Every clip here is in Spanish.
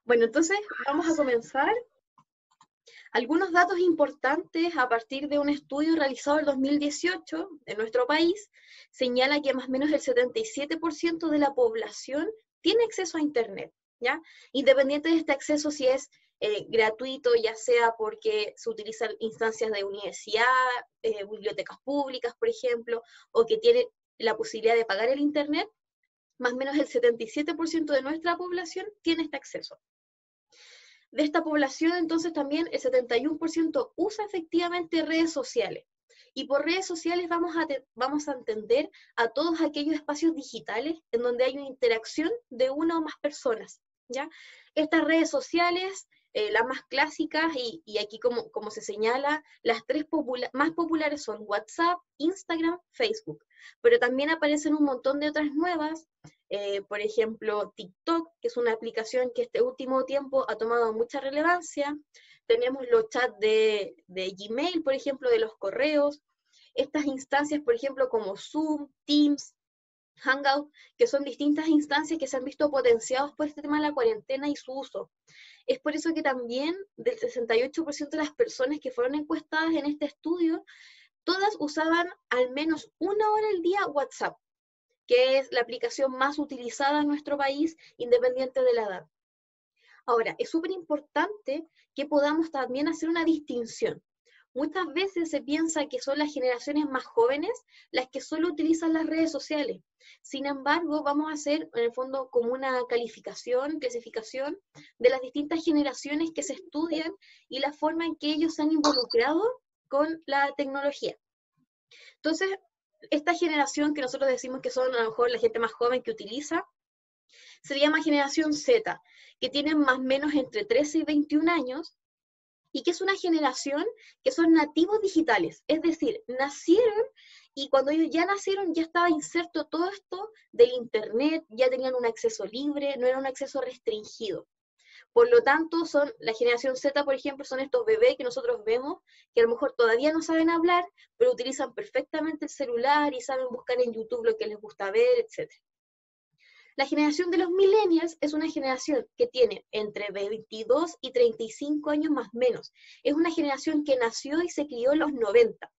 Bueno, entonces vamos a comenzar. Algunos datos importantes a partir de un estudio realizado en 2018 en nuestro país señala que más o menos el 77% de la población tiene acceso a Internet, ¿ya? Independiente de este acceso si es gratuito, ya sea porque se utilizan instancias de universidad, bibliotecas públicas, por ejemplo, o que tiene la posibilidad de pagar el Internet, más o menos el 77% de nuestra población tiene este acceso. De esta población, entonces, también el 71% usa efectivamente redes sociales. Y por redes sociales vamos a entender a todos aquellos espacios digitales en donde hay una interacción de una o más personas, ¿ya? Estas redes sociales, las más clásicas, y aquí como se señala, las tres más populares son WhatsApp, Instagram, Facebook. Pero también aparecen un montón de otras nuevas, por ejemplo, TikTok, que es una aplicación que este último tiempo ha tomado mucha relevancia. Tenemos los chats de Gmail, por ejemplo, de los correos. Estas instancias, por ejemplo, como Zoom, Teams, Hangout, que son distintas instancias que se han visto potenciados por este tema de la cuarentena y su uso. Es por eso que también del 68% de las personas que fueron encuestadas en este estudio, todas usaban al menos una hora al día WhatsApp, que es la aplicación más utilizada en nuestro país, independiente de la edad. Ahora, es súper importante que podamos también hacer una distinción. Muchas veces se piensa que son las generaciones más jóvenes las que solo utilizan las redes sociales. Sin embargo, vamos a hacer en el fondo como una clasificación de las distintas generaciones que se estudian y la forma en que ellos se han involucrado con la tecnología. Entonces, esta generación que nosotros decimos que son a lo mejor la gente más joven que utiliza, se llama generación Z, que tienen más o menos entre 13 y 21 años, y que es una generación que son nativos digitales, es decir, nacieron y cuando ellos ya nacieron ya estaba inserto todo esto del Internet, ya tenían un acceso libre, no era un acceso restringido. Por lo tanto, son la generación Z, por ejemplo, son estos bebés que nosotros vemos, que a lo mejor todavía no saben hablar, pero utilizan perfectamente el celular y saben buscar en YouTube lo que les gusta ver, etc. La generación de los millennials es una generación que tiene entre 22 y 35 años más o menos. Es una generación que nació y se crió en los 90.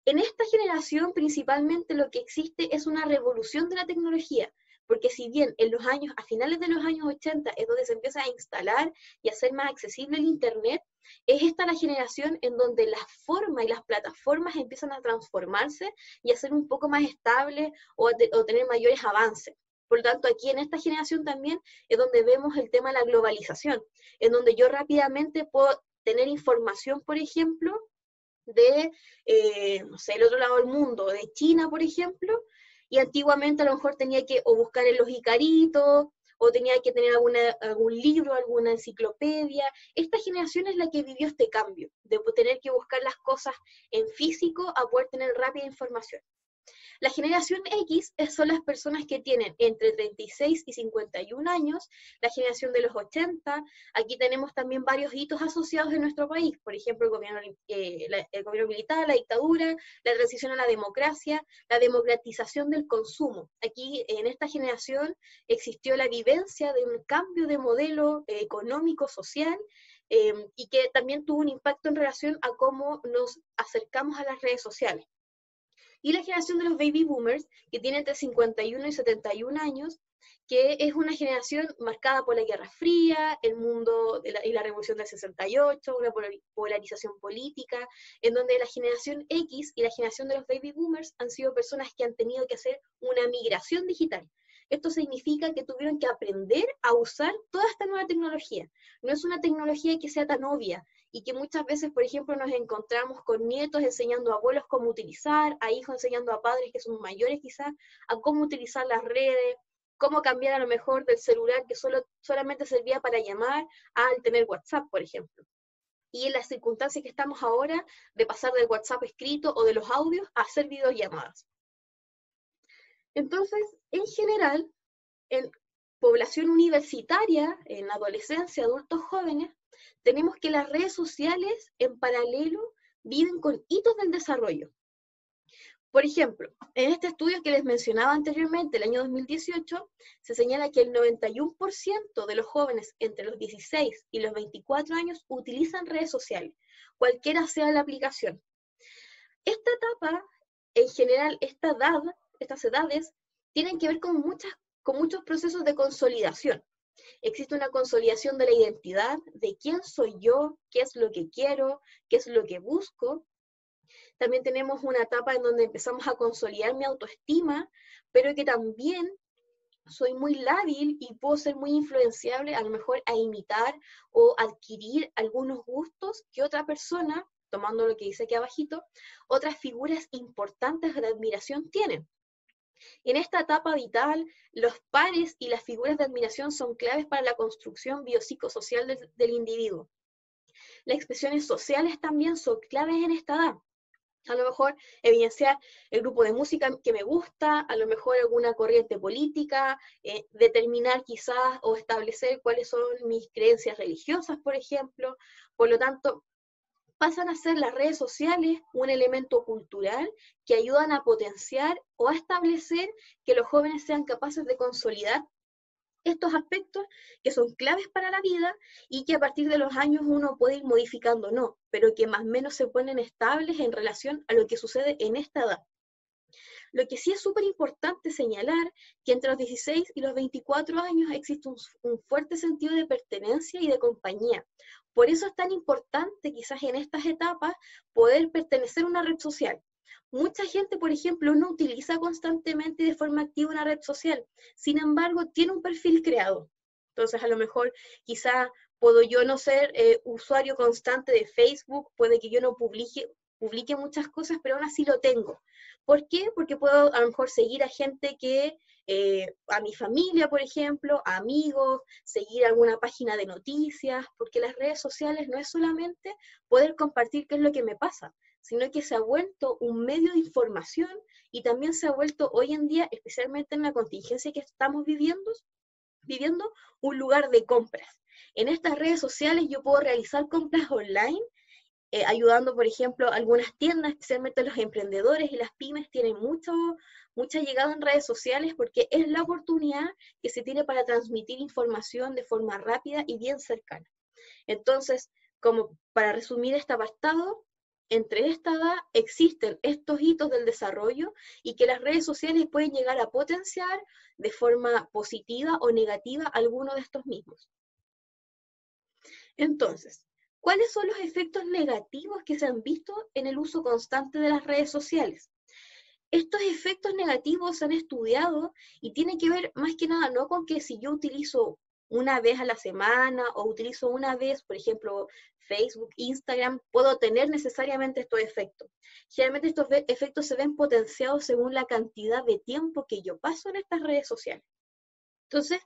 En esta generación principalmente lo que existe es una revolución de la tecnología, porque si bien en los años, a finales de los años 80 es donde se empieza a instalar y a hacer más accesible el Internet, es esta la generación en donde la forma y las plataformas empiezan a transformarse y a ser un poco más estables o tener mayores avances. Por lo tanto, aquí en esta generación también es donde vemos el tema de la globalización, en donde yo rápidamente puedo tener información, por ejemplo, de, no sé, el otro lado del mundo, de China, por ejemplo, y antiguamente a lo mejor tenía que o buscar en los Icaritos, o tenía que tener algún libro, alguna enciclopedia. Esta generación es la que vivió este cambio, de tener que buscar las cosas en físico a poder tener rápida información. La generación X son las personas que tienen entre 36 y 51 años, la generación de los 80. Aquí tenemos también varios hitos asociados en nuestro país, por ejemplo, el gobierno militar, la dictadura, la transición a la democracia, la democratización del consumo. Aquí en esta generación existió la vivencia de un cambio de modelo económico, social, y que también tuvo un impacto en relación a cómo nos acercamos a las redes sociales. Y la generación de los baby boomers, que tiene entre 51 y 71 años, que es una generación marcada por la Guerra Fría, el mundo y la Revolución del 68, una polarización política, en donde la generación X y la generación de los baby boomers han sido personas que han tenido que hacer una migración digital. Esto significa que tuvieron que aprender a usar toda esta nueva tecnología. No es una tecnología que sea tan obvia, y que muchas veces, por ejemplo, nos encontramos con nietos enseñando a abuelos cómo utilizar, a hijos enseñando a padres que son mayores quizás, a cómo utilizar las redes, cómo cambiar a lo mejor del celular que solamente servía para llamar al tener WhatsApp, por ejemplo. Y en las circunstancias que estamos ahora, de pasar del WhatsApp escrito o de los audios a hacer videollamadas. Entonces, en general, en población universitaria, en adolescencia, adultos jóvenes, tenemos que las redes sociales en paralelo viven con hitos del desarrollo. Por ejemplo, en este estudio que les mencionaba anteriormente, el año 2018, se señala que el 91% de los jóvenes entre los 16 y los 24 años utilizan redes sociales, cualquiera sea la aplicación. Esta etapa, en general, estas edades, tienen que ver con muchos procesos de consolidación. Existe una consolidación de la identidad, de quién soy yo, qué es lo que quiero, qué es lo que busco. También tenemos una etapa en donde empezamos a consolidar mi autoestima, pero que también soy muy lábil y puedo ser muy influenciable a lo mejor a imitar o adquirir algunos gustos que otra persona, tomando lo que dice aquí abajito, otras figuras importantes de admiración tienen. En esta etapa vital, los pares y las figuras de admiración son claves para la construcción biopsicosocial del individuo. Las expresiones sociales también son claves en esta edad. A lo mejor evidenciar el grupo de música que me gusta, a lo mejor alguna corriente política, determinar quizás o establecer cuáles son mis creencias religiosas, por ejemplo. Por lo tanto, pasan a ser las redes sociales un elemento cultural que ayudan a potenciar o a establecer que los jóvenes sean capaces de consolidar estos aspectos que son claves para la vida y que a partir de los años uno puede ir modificando, no, pero que más o menos se ponen estables en relación a lo que sucede en esta edad. Lo que sí es súper importante señalar que entre los 16 y los 24 años existe un fuerte sentido de pertenencia y de compañía. Por eso es tan importante quizás en estas etapas poder pertenecer a una red social. Mucha gente, por ejemplo, no utiliza constantemente y de forma activa una red social, sin embargo, tiene un perfil creado. Entonces, a lo mejor, quizá puedo yo no ser usuario constante de Facebook, puede que yo no publique muchas cosas, pero aún así lo tengo. ¿Por qué? Porque puedo a lo mejor seguir a gente que, a mi familia, por ejemplo, a amigos, seguir alguna página de noticias, porque las redes sociales no es solamente poder compartir qué es lo que me pasa, sino que se ha vuelto un medio de información y también se ha vuelto hoy en día, especialmente en la contingencia que estamos viviendo un lugar de compras. En estas redes sociales yo puedo realizar compras online, ayudando, por ejemplo, algunas tiendas, especialmente los emprendedores y las pymes, tienen mucha llegada en redes sociales porque es la oportunidad que se tiene para transmitir información de forma rápida y bien cercana. Entonces, como para resumir este apartado, entre esta edad existen estos hitos del desarrollo y que las redes sociales pueden llegar a potenciar de forma positiva o negativa alguno de estos mismos. Entonces, ¿cuáles son los efectos negativos que se han visto en el uso constante de las redes sociales? Estos efectos negativos se han estudiado y tienen que ver más que nada no con que si yo utilizo una vez a la semana o utilizo una vez, por ejemplo, Facebook, Instagram, puedo tener necesariamente estos efectos. Generalmente estos efectos se ven potenciados según la cantidad de tiempo que yo paso en estas redes sociales. Entonces,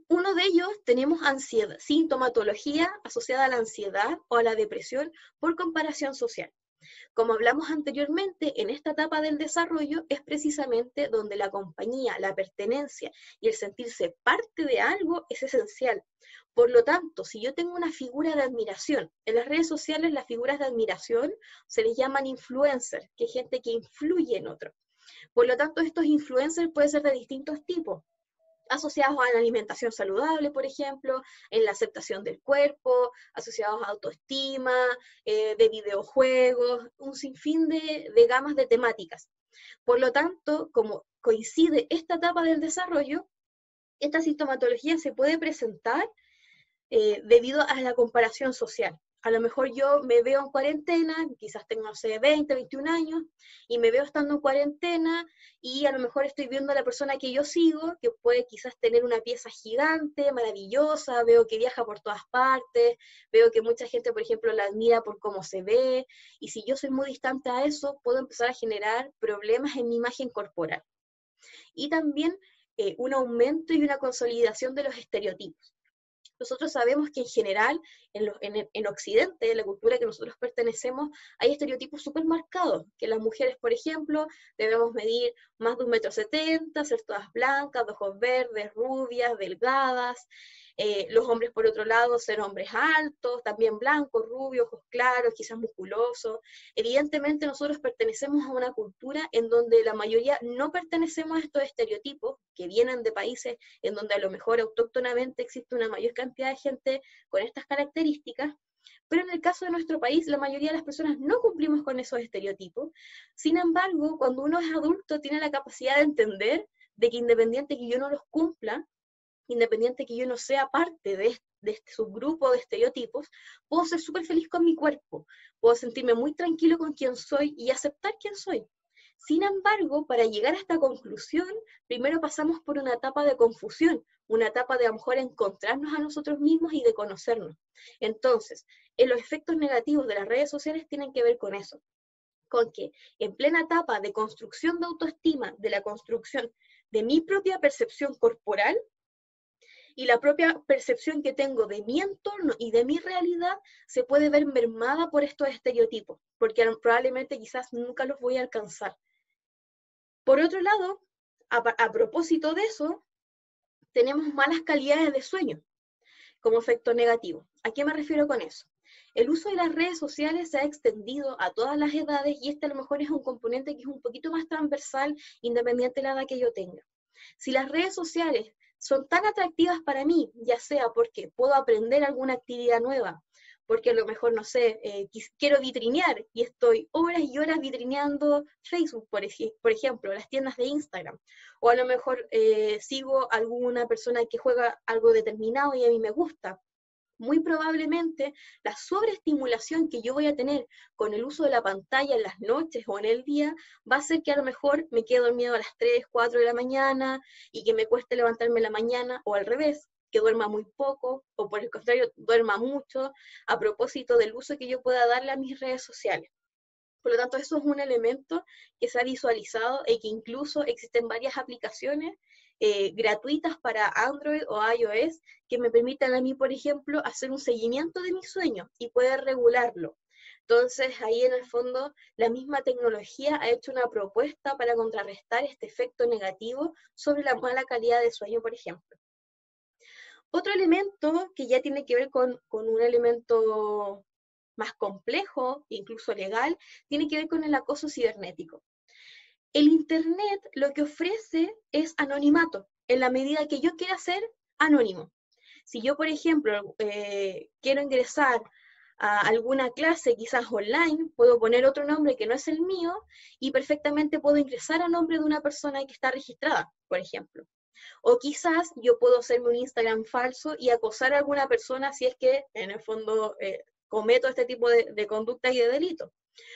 uno de ellos tenemos ansiedad, sintomatología asociada a la ansiedad o a la depresión por comparación social. Como hablamos anteriormente, en esta etapa del desarrollo es precisamente donde la compañía, la pertenencia y el sentirse parte de algo es esencial. Por lo tanto, si yo tengo una figura de admiración, en las redes sociales las figuras de admiración se les llaman influencers, que es gente que influye en otro. Por lo tanto, estos influencers pueden ser de distintos tipos, asociados a la alimentación saludable, por ejemplo, en la aceptación del cuerpo, asociados a autoestima, de videojuegos, un sinfín de gamas de temáticas. Por lo tanto, como coincide esta etapa del desarrollo, esta sintomatología se puede presentar debido a la comparación social. A lo mejor yo me veo en cuarentena, quizás tengo, no sé, 20, 21 años, y me veo estando en cuarentena, y a lo mejor estoy viendo a la persona que yo sigo, que puede quizás tener una pieza gigante, maravillosa, veo que viaja por todas partes, veo que mucha gente, por ejemplo, la admira por cómo se ve, y si yo soy muy distante a eso, puedo empezar a generar problemas en mi imagen corporal. Y también un aumento y una consolidación de los estereotipos. Nosotros sabemos que en general, en Occidente, en la cultura que nosotros pertenecemos, hay estereotipos súper marcados, que las mujeres, por ejemplo, debemos medir más de 1,70 m, ser todas blancas, de ojos verdes, rubias, delgadas. Los hombres, por otro lado, ser hombres altos, también blancos, rubios, ojos claros, quizás musculosos. Evidentemente nosotros pertenecemos a una cultura en donde la mayoría no pertenecemos a estos estereotipos, que vienen de países en donde a lo mejor autóctonamente existe una mayor cantidad de gente con estas características, pero en el caso de nuestro país, la mayoría de las personas no cumplimos con esos estereotipos. Sin embargo, cuando uno es adulto, tiene la capacidad de entender de que independiente que yo no los cumpla, independiente que yo no sea parte de este subgrupo de estereotipos, puedo ser súper feliz con mi cuerpo, puedo sentirme muy tranquilo con quien soy y aceptar quién soy. Sin embargo, para llegar a esta conclusión, primero pasamos por una etapa de confusión, una etapa de a lo mejor encontrarnos a nosotros mismos y de conocernos. Entonces, los efectos negativos de las redes sociales tienen que ver con eso, con que en plena etapa de construcción de autoestima, de la construcción de mi propia percepción corporal, y la propia percepción que tengo de mi entorno y de mi realidad se puede ver mermada por estos estereotipos, porque probablemente quizás nunca los voy a alcanzar. Por otro lado, a propósito de eso, tenemos malas calidades de sueño como efecto negativo. ¿A qué me refiero con eso? El uso de las redes sociales se ha extendido a todas las edades y este a lo mejor es un componente que es un poquito más transversal independiente de la edad que yo tenga. Si las redes sociales son tan atractivas para mí, ya sea porque puedo aprender alguna actividad nueva, porque a lo mejor, no sé, quiero vitrinear y estoy horas y horas vitrineando Facebook, por ejemplo, las tiendas de Instagram, o a lo mejor sigo a alguna persona que juega algo determinado y a mí me gusta. Muy probablemente la sobreestimulación que yo voy a tener con el uso de la pantalla en las noches o en el día va a hacer que a lo mejor me quede dormido a las 3, 4 de la mañana y que me cueste levantarme en la mañana, o al revés, que duerma muy poco, o por el contrario, duerma mucho, a propósito del uso que yo pueda darle a mis redes sociales. Por lo tanto, eso es un elemento que se ha visualizado y que incluso existen varias aplicaciones gratuitas para Android o iOS que me permitan a mí, por ejemplo, hacer un seguimiento de mi sueño y poder regularlo. Entonces, ahí en el fondo, la misma tecnología ha hecho una propuesta para contrarrestar este efecto negativo sobre la mala calidad de sueño, por ejemplo. Otro elemento que ya tiene que ver con un elemento más complejo, incluso legal, tiene que ver con el acoso cibernético. El Internet lo que ofrece es anonimato, en la medida que yo quiera ser anónimo. Si yo, por ejemplo, quiero ingresar a alguna clase quizás online, puedo poner otro nombre que no es el mío y perfectamente puedo ingresar a nombre de una persona que está registrada, por ejemplo. O quizás yo puedo hacerme un Instagram falso y acosar a alguna persona si es que en el fondo cometo este tipo de conductas y de delitos.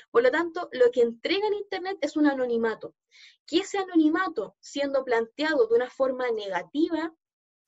Por lo tanto, lo que entrega en Internet es un anonimato. Que ese anonimato, siendo planteado de una forma negativa,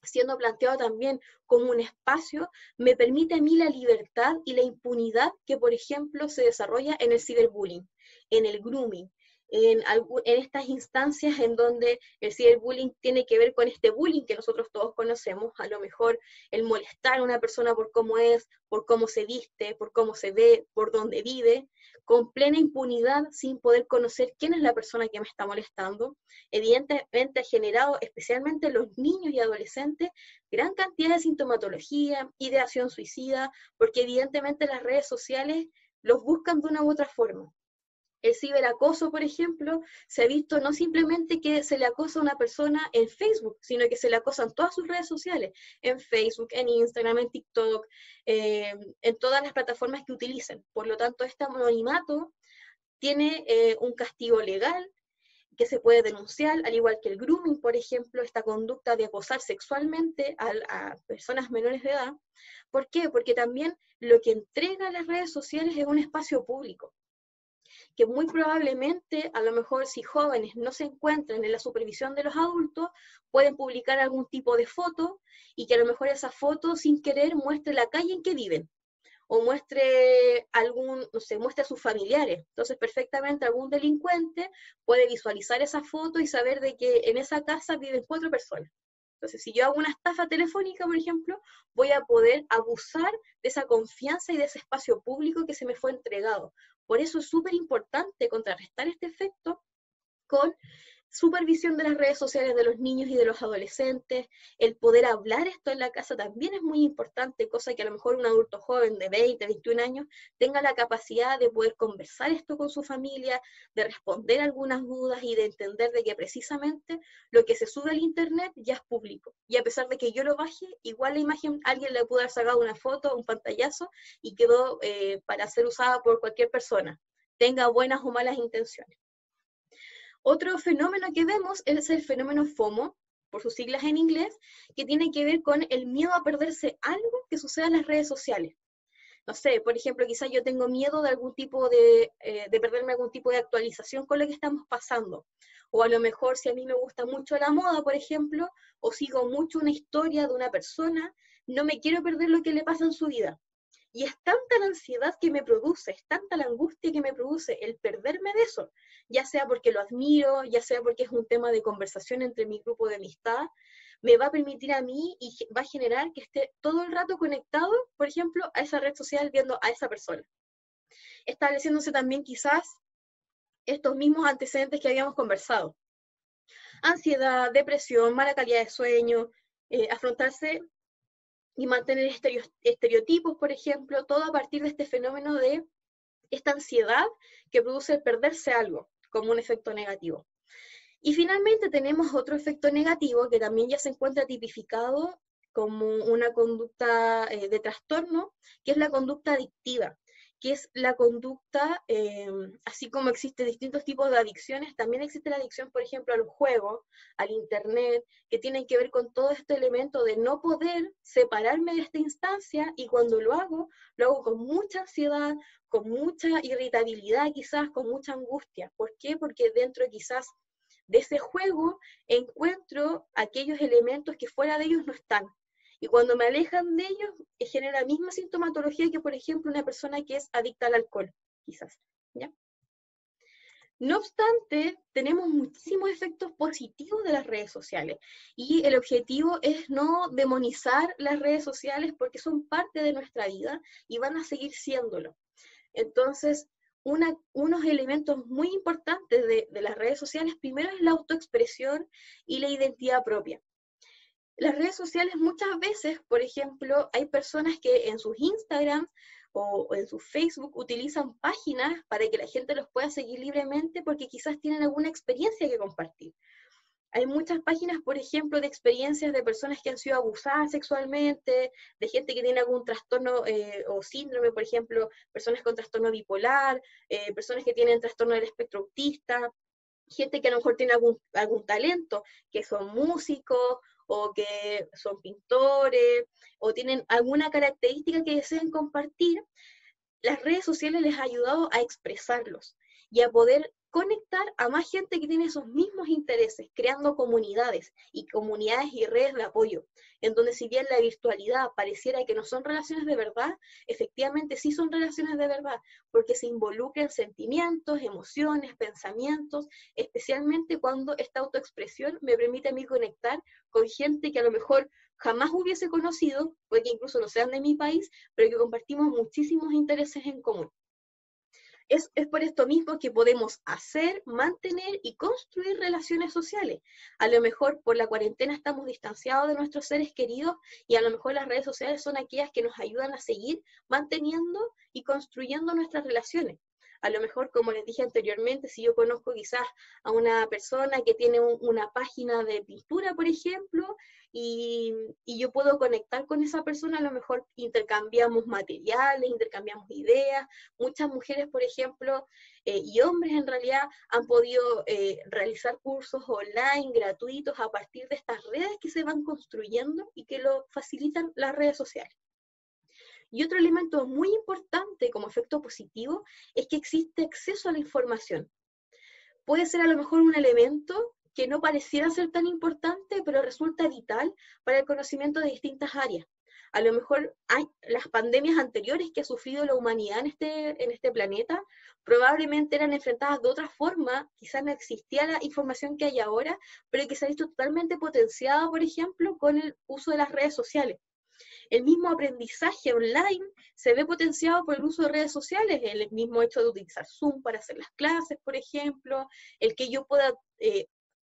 siendo planteado también como un espacio, me permite a mí la libertad y la impunidad que, por ejemplo, se desarrolla en el ciberbullying, en el grooming, en estas instancias en donde el ciberbullying tiene que ver con este bullying que nosotros todos conocemos, a lo mejor el molestar a una persona por cómo es, por cómo se viste, por cómo se ve, por dónde vive, con plena impunidad, sin poder conocer quién es la persona que me está molestando. Evidentemente ha generado, especialmente en los niños y adolescentes, gran cantidad de sintomatología, ideación suicida, porque evidentemente las redes sociales los buscan de una u otra forma. El ciberacoso, por ejemplo, se ha visto no simplemente que se le acosa a una persona en Facebook, sino que se le acosa en todas sus redes sociales, en Facebook, en Instagram, en TikTok, en todas las plataformas que utilicen. Por lo tanto, este anonimato tiene un castigo legal que se puede denunciar, al igual que el grooming, por ejemplo, esta conducta de acosar sexualmente a personas menores de edad. ¿Por qué? Porque también lo que entrega las redes sociales es un espacio público, que muy probablemente, a lo mejor si jóvenes no se encuentran en la supervisión de los adultos, pueden publicar algún tipo de foto y que a lo mejor esa foto sin querer muestre la calle en que viven o muestre muestre a sus familiares. Entonces, perfectamente algún delincuente puede visualizar esa foto y saber de que en esa casa viven 4 personas. Entonces, si yo hago una estafa telefónica, por ejemplo, voy a poder abusar de esa confianza y de ese espacio público que se me fue entregado. Por eso es súper importante contrarrestar este efecto con supervisión de las redes sociales de los niños y de los adolescentes, el poder hablar esto en la casa también es muy importante, cosa que a lo mejor un adulto joven de 20, 21 años tenga la capacidad de poder conversar esto con su familia, de responder algunas dudas y de entender de que precisamente lo que se sube al internet ya es público. Y a pesar de que yo lo baje, igual la imagen alguien le pudo haber sacado una foto, un pantallazo y quedó para ser usada por cualquier persona, tenga buenas o malas intenciones. Otro fenómeno que vemos es el fenómeno FOMO, por sus siglas en inglés, que tiene que ver con el miedo a perderse algo que suceda en las redes sociales. No sé, por ejemplo, quizás yo tengo miedo de algún tipo de perderme algún tipo de actualización con lo que estamos pasando. O a lo mejor si a mí me gusta mucho la moda, por ejemplo, o sigo mucho una historia de una persona, no me quiero perder lo que le pasa en su vida. Y es tanta la ansiedad que me produce, es tanta la angustia que me produce el perderme de eso, ya sea porque lo admiro, ya sea porque es un tema de conversación entre mi grupo de amistad, me va a permitir a mí y va a generar que esté todo el rato conectado, por ejemplo, a esa red social viendo a esa persona. Estableciéndose también quizás estos mismos antecedentes que habíamos conversado. Ansiedad, depresión, mala calidad de sueño, afrontarse y mantener estereotipos, por ejemplo, todo a partir de este fenómeno de esta ansiedad que produce el perderse algo como un efecto negativo. Y finalmente tenemos otro efecto negativo que también ya se encuentra tipificado como una conducta de trastorno, que es la conducta adictiva, que es la conducta, así como existen distintos tipos de adicciones, también existe la adicción, por ejemplo, al juego, al internet, que tienen que ver con todo este elemento de no poder separarme de esta instancia, y cuando lo hago con mucha ansiedad, con mucha irritabilidad quizás, con mucha angustia. ¿Por qué? Porque dentro quizás de ese juego encuentro aquellos elementos que fuera de ellos no están. Y cuando me alejan de ellos, genera la misma sintomatología que, por ejemplo, una persona que es adicta al alcohol, quizás. ¿Ya? No obstante, tenemos muchísimos efectos positivos de las redes sociales y el objetivo es no demonizar las redes sociales porque son parte de nuestra vida y van a seguir siéndolo. Entonces, unos elementos muy importantes de las redes sociales, primero es la autoexpresión y la identidad propia. Las redes sociales muchas veces, por ejemplo, hay personas que en sus Instagram o en su Facebook utilizan páginas para que la gente los pueda seguir libremente porque quizás tienen alguna experiencia que compartir. Hay muchas páginas, por ejemplo, de experiencias de personas que han sido abusadas sexualmente, de gente que tiene algún trastorno o síndrome, por ejemplo, personas con trastorno bipolar, personas que tienen trastorno del espectro autista, gente que a lo mejor tiene algún talento, que son músicos o que son pintores o tienen alguna característica que deseen compartir. Las redes sociales les ha ayudado a expresarlos y a poder conectar a más gente que tiene esos mismos intereses, creando comunidades y redes de apoyo, en donde si bien la virtualidad pareciera que no son relaciones de verdad, efectivamente sí son relaciones de verdad, porque se involucran sentimientos, emociones, pensamientos, especialmente cuando esta autoexpresión me permite a mí conectar con gente que a lo mejor jamás hubiese conocido, puede que incluso no sean de mi país, pero que compartimos muchísimos intereses en común. Es por esto mismo que podemos hacer, mantener y construir relaciones sociales. A lo mejor por la cuarentena estamos distanciados de nuestros seres queridos y a lo mejor las redes sociales son aquellas que nos ayudan a seguir manteniendo y construyendo nuestras relaciones. A lo mejor, como les dije anteriormente, si yo conozco quizás a una persona que tiene una página de pintura, por ejemplo, y yo puedo conectar con esa persona, a lo mejor intercambiamos materiales, intercambiamos ideas. Muchas mujeres, por ejemplo, y hombres en realidad, han podido realizar cursos online gratuitos a partir de estas redes que se van construyendo y que lo facilitan las redes sociales. Y otro elemento muy importante como efecto positivo es que existe acceso a la información. Puede ser a lo mejor un elemento que no pareciera ser tan importante, pero resulta vital para el conocimiento de distintas áreas. A lo mejor las pandemias anteriores que ha sufrido la humanidad en este planeta probablemente eran enfrentadas de otra forma, quizás no existía la información que hay ahora, pero que se ha visto totalmente potenciada, por ejemplo, con el uso de las redes sociales. El mismo aprendizaje online se ve potenciado por el uso de redes sociales, el mismo hecho de utilizar Zoom para hacer las clases, por ejemplo, el que yo pueda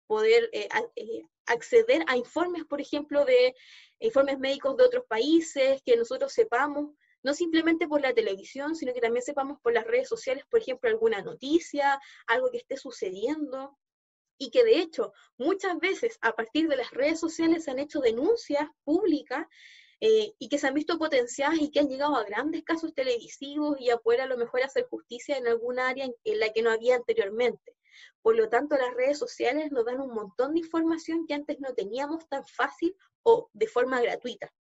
poder acceder a informes, por ejemplo, de informes médicos de otros países, que nosotros sepamos, no simplemente por la televisión, sino que también sepamos por las redes sociales, por ejemplo, alguna noticia, algo que esté sucediendo, y que de hecho muchas veces a partir de las redes sociales se han hecho denuncias públicas y que se han visto potenciadas y que han llegado a grandes casos televisivos y a poder a lo mejor hacer justicia en algún área en la que no había anteriormente. Por lo tanto, las redes sociales nos dan un montón de información que antes no teníamos tan fácil o de forma gratuita.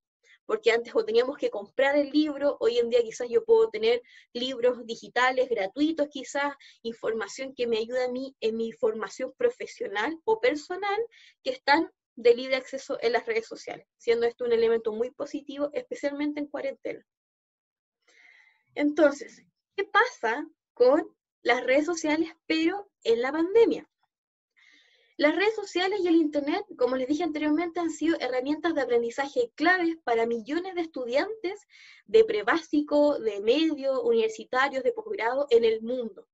Porque antes o teníamos que comprar el libro, hoy en día quizás yo puedo tener libros digitales, gratuitos quizás, información que me ayuda a mí en mi formación profesional o personal, que están de libre acceso en las redes sociales, siendo esto un elemento muy positivo, especialmente en cuarentena. Entonces, ¿qué pasa con las redes sociales, pero en la pandemia? Las redes sociales y el Internet, como les dije anteriormente, han sido herramientas de aprendizaje claves para millones de estudiantes de prebásico, de medio, universitarios, de posgrado en el mundo.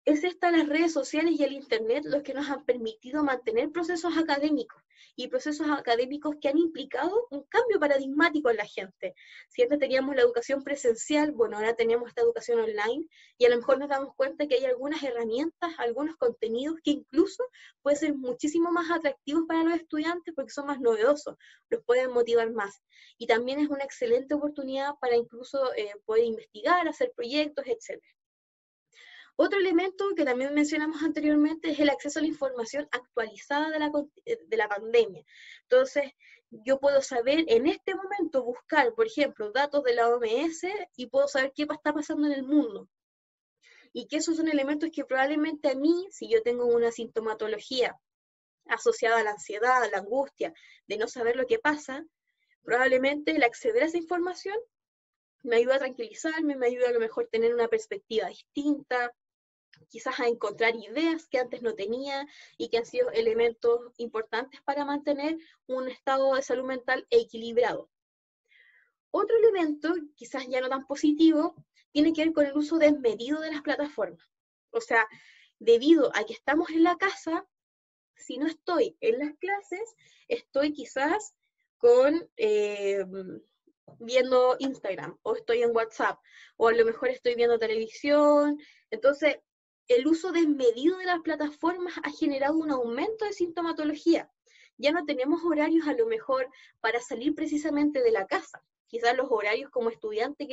Es esta las redes sociales y el Internet los que nos han permitido mantener procesos académicos y procesos académicos que han implicado un cambio paradigmático en la gente. Si antes teníamos la educación presencial, bueno, ahora tenemos esta educación online y a lo mejor nos damos cuenta que hay algunas herramientas, algunos contenidos que incluso pueden ser muchísimo más atractivos para los estudiantes porque son más novedosos, los pueden motivar más. Y también es una excelente oportunidad para incluso poder investigar, hacer proyectos, etc. Otro elemento que también mencionamos anteriormente es el acceso a la información actualizada de la pandemia. Entonces, yo puedo saber en este momento, buscar, por ejemplo, datos de la OMS y puedo saber qué está pasando en el mundo. Y que esos son elementos que probablemente a mí, si yo tengo una sintomatología asociada a la ansiedad, a la angustia, de no saber lo que pasa, probablemente el acceder a esa información me ayuda a tranquilizarme, me ayuda a lo mejor a tener una perspectiva distinta, quizás a encontrar ideas que antes no tenía y que han sido elementos importantes para mantener un estado de salud mental equilibrado. Otro elemento, quizás ya no tan positivo, tiene que ver con el uso desmedido de las plataformas. O sea, debido a que estamos en la casa, si no estoy en las clases, estoy quizás viendo Instagram, o estoy en WhatsApp, o a lo mejor estoy viendo televisión. Entonces, el uso desmedido de las plataformas ha generado un aumento de sintomatología. Ya no tenemos horarios a lo mejor para salir precisamente de la casa. Quizás los horarios como estudiante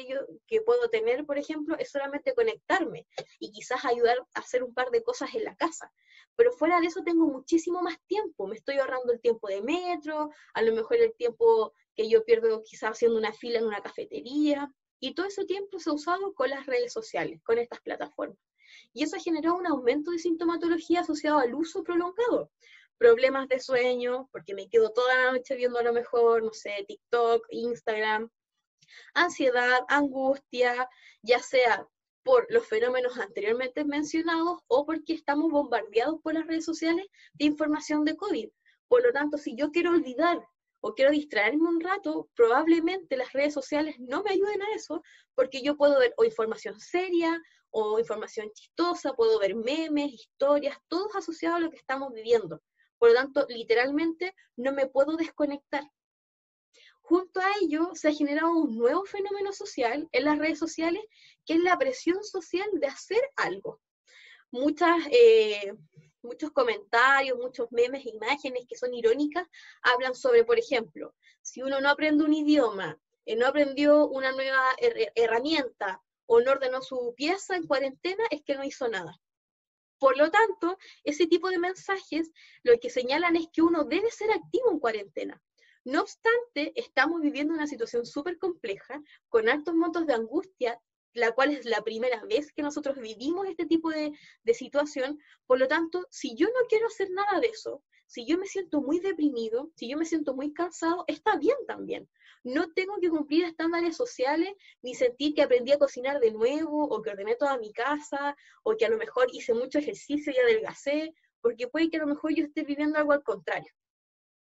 que puedo tener, por ejemplo, es solamente conectarme y quizás ayudar a hacer un par de cosas en la casa. Pero fuera de eso tengo muchísimo más tiempo. Me estoy ahorrando el tiempo de metro, a lo mejor el tiempo que yo pierdo quizás haciendo una fila en una cafetería. Y todo ese tiempo se ha usado con las redes sociales, con estas plataformas. Y eso generó un aumento de sintomatología asociado al uso prolongado. Problemas de sueño, porque me quedo toda la noche viendo a lo mejor, no sé, TikTok, Instagram. Ansiedad, angustia, ya sea por los fenómenos anteriormente mencionados o porque estamos bombardeados por las redes sociales de información de COVID. Por lo tanto, si yo quiero olvidar o quiero distraerme un rato, probablemente las redes sociales no me ayuden a eso, porque yo puedo ver o información seria o información chistosa, puedo ver memes, historias, todos asociados a lo que estamos viviendo. Por lo tanto, literalmente no me puedo desconectar. Junto a ello, se ha generado un nuevo fenómeno social en las redes sociales, que es la presión social de hacer algo. Muchos comentarios, muchos memes, imágenes que son irónicas, hablan sobre, por ejemplo, si uno no aprende un idioma, no aprendió una nueva herramienta o no ordenó su pieza en cuarentena, es que no hizo nada. Por lo tanto, ese tipo de mensajes lo que señalan es que uno debe ser activo en cuarentena. No obstante, estamos viviendo una situación súper compleja, con altos montos de angustia, la cual es la primera vez que nosotros vivimos este tipo de situación. Por lo tanto, si yo no quiero hacer nada de eso, si yo me siento muy deprimido, si yo me siento muy cansado, está bien también. No tengo que cumplir estándares sociales, ni sentir que aprendí a cocinar de nuevo, o que ordené toda mi casa, o que a lo mejor hice mucho ejercicio y adelgacé, porque puede que a lo mejor yo esté viviendo algo al contrario.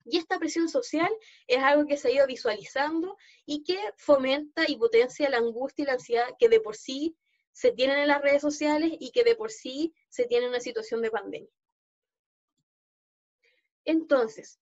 Y esta presión social es algo que se ha ido visualizando y que fomenta y potencia la angustia y la ansiedad que de por sí se tienen en las redes sociales y que de por sí se tiene en una situación de pandemia. Entonces,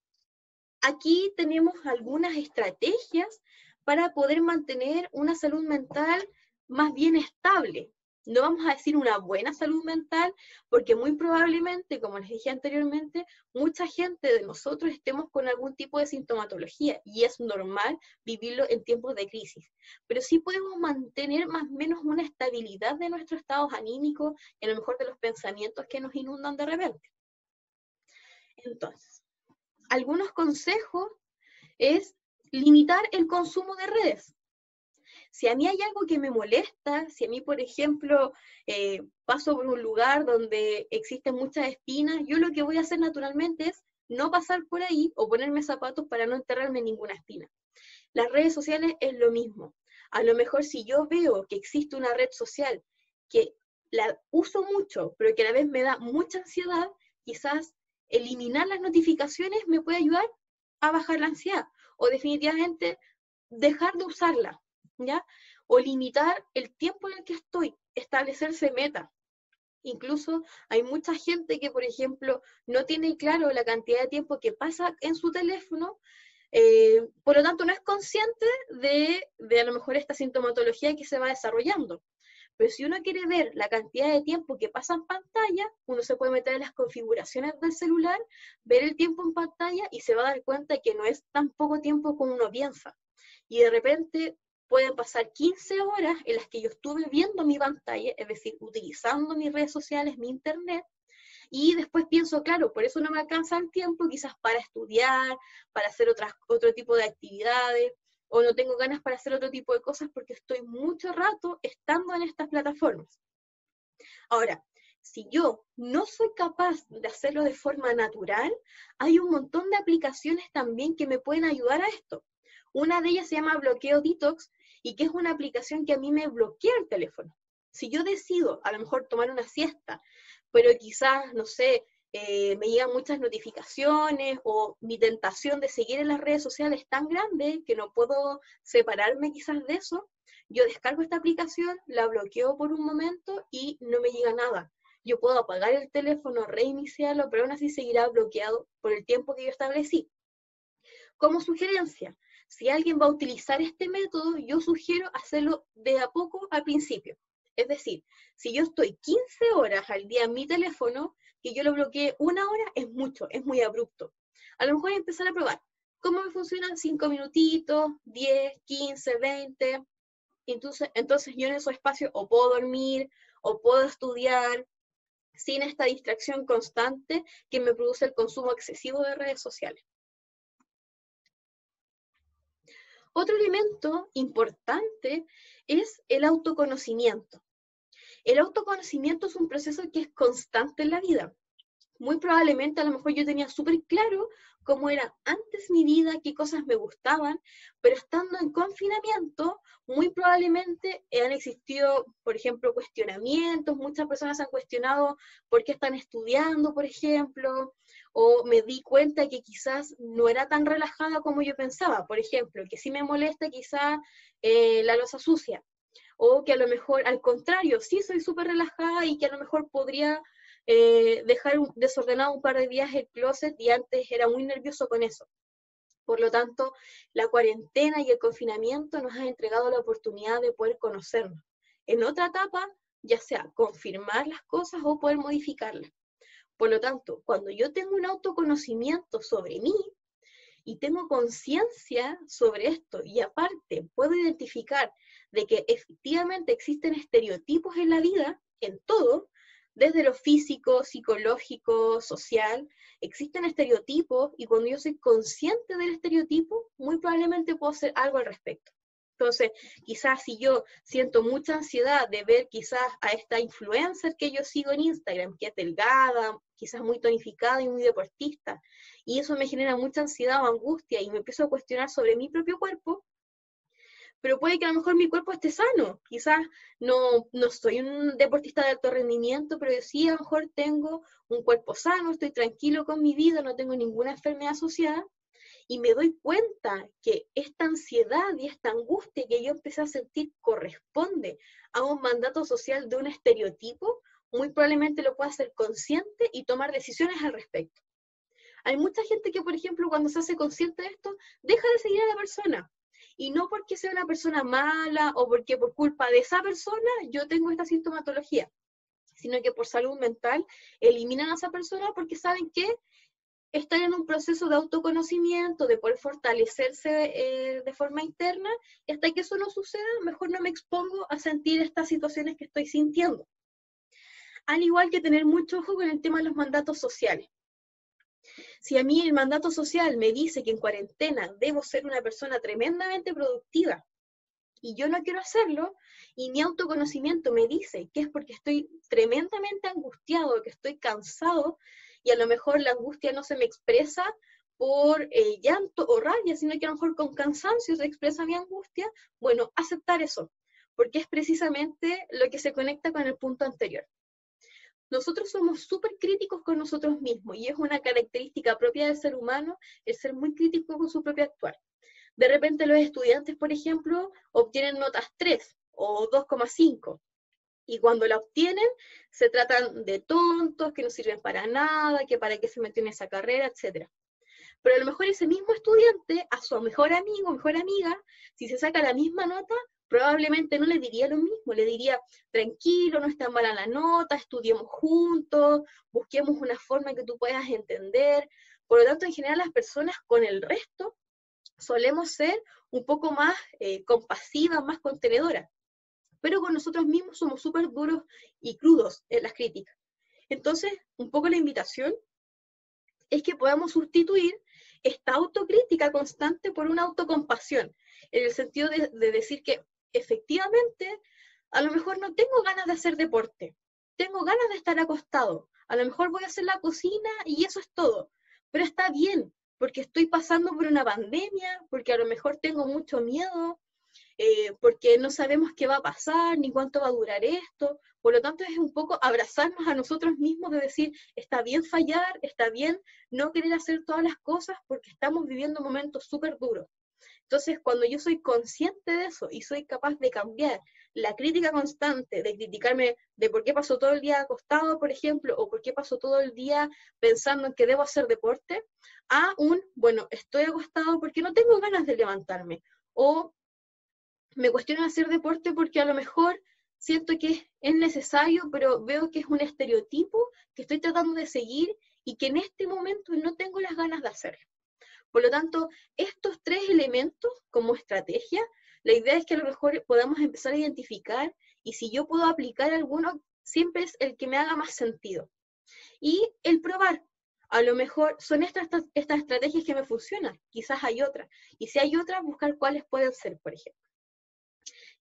aquí tenemos algunas estrategias para poder mantener una salud mental más bien estable. No vamos a decir una buena salud mental, porque muy probablemente, como les dije anteriormente, mucha gente de nosotros estemos con algún tipo de sintomatología y es normal vivirlo en tiempos de crisis. Pero sí podemos mantener más o menos una estabilidad de nuestros estados anímicos y a lo mejor de los pensamientos que nos inundan de repente. Entonces, algunos consejos es limitar el consumo de redes. Si a mí hay algo que me molesta, si a mí, por ejemplo, paso por un lugar donde existen muchas espinas, yo lo que voy a hacer naturalmente es no pasar por ahí o ponerme zapatos para no enterrarme ninguna espina. Las redes sociales es lo mismo. A lo mejor si yo veo que existe una red social que la uso mucho, pero que a la vez me da mucha ansiedad, quizás eliminar las notificaciones me puede ayudar a bajar la ansiedad, o definitivamente dejar de usarla, ¿ya? O limitar el tiempo en el que estoy, establecerse metas. Incluso hay mucha gente que, por ejemplo, no tiene claro la cantidad de tiempo que pasa en su teléfono, por lo tanto no es consciente de a lo mejor esta sintomatología que se va desarrollando. Pero si uno quiere ver la cantidad de tiempo que pasa en pantalla, uno se puede meter en las configuraciones del celular, ver el tiempo en pantalla y se va a dar cuenta que no es tan poco tiempo como uno piensa. Y de repente pueden pasar 15 horas en las que yo estuve viendo mi pantalla, es decir, utilizando mis redes sociales, mi internet, y después pienso, claro, por eso no me alcanza el tiempo, quizás para estudiar, para hacer otro tipo de actividades, o no tengo ganas para hacer otro tipo de cosas porque estoy mucho rato estando en estas plataformas. Ahora, si yo no soy capaz de hacerlo de forma natural, hay un montón de aplicaciones también que me pueden ayudar a esto. Una de ellas se llama Bloqueo Detox y que es una aplicación que a mí me bloquea el teléfono. Si yo decido a lo mejor tomar una siesta, pero quizás, no sé, me llegan muchas notificaciones o mi tentación de seguir en las redes sociales es tan grande que no puedo separarme quizás de eso, yo descargo esta aplicación, la bloqueo por un momento y no me llega nada. Yo puedo apagar el teléfono, reiniciarlo, pero aún así seguirá bloqueado por el tiempo que yo establecí. Como sugerencia, si alguien va a utilizar este método, yo sugiero hacerlo de a poco al principio. Es decir, si yo estoy 15 horas al día en mi teléfono, que yo lo bloquee una hora es mucho, es muy abrupto. A lo mejor empezar a probar cómo me funcionan 5 minutitos, 10, 15, 20. Entonces yo en esos espacios o puedo dormir o puedo estudiar sin esta distracción constante que me produce el consumo excesivo de redes sociales. Otro elemento importante es el autoconocimiento. El autoconocimiento es un proceso que es constante en la vida. Muy probablemente a lo mejor yo tenía súper claro cómo era antes mi vida, qué cosas me gustaban, pero estando en confinamiento, muy probablemente han existido, por ejemplo, cuestionamientos, muchas personas han cuestionado por qué están estudiando, por ejemplo, o me di cuenta que quizás no era tan relajada como yo pensaba, por ejemplo, que sí me molesta quizás la loza sucia, o que a lo mejor al contrario, sí soy súper relajada y que a lo mejor podría dejar desordenado un par de días el closet y antes era muy nervioso con eso. Por lo tanto, la cuarentena y el confinamiento nos han entregado la oportunidad de poder conocernos. En otra etapa, ya sea confirmar las cosas o poder modificarlas. Por lo tanto, cuando yo tengo un autoconocimiento sobre mí y tengo conciencia sobre esto y aparte puedo identificar de que efectivamente existen estereotipos en la vida, en todo, desde lo físico, psicológico, social, existen estereotipos y cuando yo soy consciente del estereotipo, muy probablemente puedo hacer algo al respecto. Entonces, quizás si yo siento mucha ansiedad de ver quizás a esta influencer que yo sigo en Instagram, que es delgada, quizás muy tonificada y muy deportista, y eso me genera mucha ansiedad o angustia y me empiezo a cuestionar sobre mi propio cuerpo, pero puede que a lo mejor mi cuerpo esté sano, quizás no soy un deportista de alto rendimiento, pero sí a lo mejor tengo un cuerpo sano, estoy tranquilo con mi vida, no tengo ninguna enfermedad asociada, y me doy cuenta que esta ansiedad y esta angustia que yo empecé a sentir corresponde a un mandato social de un estereotipo, muy probablemente lo pueda hacer consciente y tomar decisiones al respecto. Hay mucha gente que, por ejemplo, cuando se hace consciente de esto, deja de seguir a la persona. Y no porque sea una persona mala o porque por culpa de esa persona yo tengo esta sintomatología, sino que por salud mental eliminan a esa persona porque saben que están en un proceso de autoconocimiento, de poder fortalecerse de forma interna, y hasta que eso no suceda, mejor no me expongo a sentir estas situaciones que estoy sintiendo. Al igual que tener mucho ojo con el tema de los mandatos sociales. Si a mí el mandato social me dice que en cuarentena debo ser una persona tremendamente productiva y yo no quiero hacerlo, y mi autoconocimiento me dice que es porque estoy tremendamente angustiado, que estoy cansado, y a lo mejor la angustia no se me expresa por llanto o rabia, sino que a lo mejor con cansancio se expresa mi angustia, bueno, aceptar eso, porque es precisamente lo que se conecta con el punto anterior. Nosotros somos súper críticos con nosotros mismos, y es una característica propia del ser humano el ser muy crítico con su propio actuar. De repente los estudiantes, por ejemplo, obtienen notas 3 o 2,5, y cuando la obtienen se tratan de tontos, que no sirven para nada, que para qué se metió en esa carrera, etc. Pero a lo mejor ese mismo estudiante, a su mejor amigo o mejor amiga, si se saca la misma nota, probablemente no le diría lo mismo, le diría, tranquilo, no es tan mala la nota, estudiemos juntos, busquemos una forma que tú puedas entender. Por lo tanto, en general, las personas con el resto solemos ser un poco más compasivas, más contenedoras, pero con nosotros mismos somos súper duros y crudos en las críticas. Entonces, un poco la invitación es que podamos sustituir esta autocrítica constante por una autocompasión, en el sentido de decir que efectivamente a lo mejor no tengo ganas de hacer deporte, tengo ganas de estar acostado, a lo mejor voy a hacer la cocina y eso es todo, pero está bien, porque estoy pasando por una pandemia, porque a lo mejor tengo mucho miedo, porque no sabemos qué va a pasar, ni cuánto va a durar esto. Por lo tanto, es un poco abrazarnos a nosotros mismos de decir, está bien fallar, está bien no querer hacer todas las cosas porque estamos viviendo momentos súper duros. Entonces, cuando yo soy consciente de eso y soy capaz de cambiar la crítica constante, de criticarme de por qué paso todo el día acostado, por ejemplo, o por qué paso todo el día pensando en que debo hacer deporte, a bueno, estoy acostado porque no tengo ganas de levantarme, o me cuestiono hacer deporte porque a lo mejor siento que es necesario, pero veo que es un estereotipo que estoy tratando de seguir y que en este momento no tengo las ganas de hacerlo. Por lo tanto, estos tres elementos como estrategia, la idea es que a lo mejor podamos empezar a identificar, y si yo puedo aplicar alguno, siempre es el que me haga más sentido. Y el probar. A lo mejor son estas estrategias que me funcionan, quizás hay otras. Y si hay otras, buscar cuáles pueden ser, por ejemplo.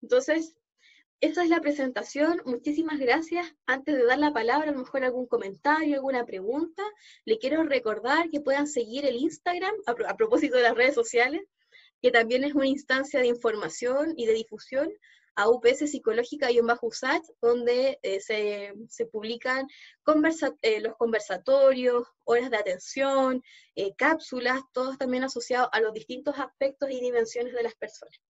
Entonces, esta es la presentación. Muchísimas gracias. Antes de dar la palabra, a lo mejor algún comentario, alguna pregunta, le quiero recordar que puedan seguir el Instagram, a propósito de las redes sociales, que también es una instancia de información y de difusión, a UPS Psicológica-USACH, donde se publican los conversatorios, horas de atención, cápsulas, todos también asociados a los distintos aspectos y dimensiones de las personas.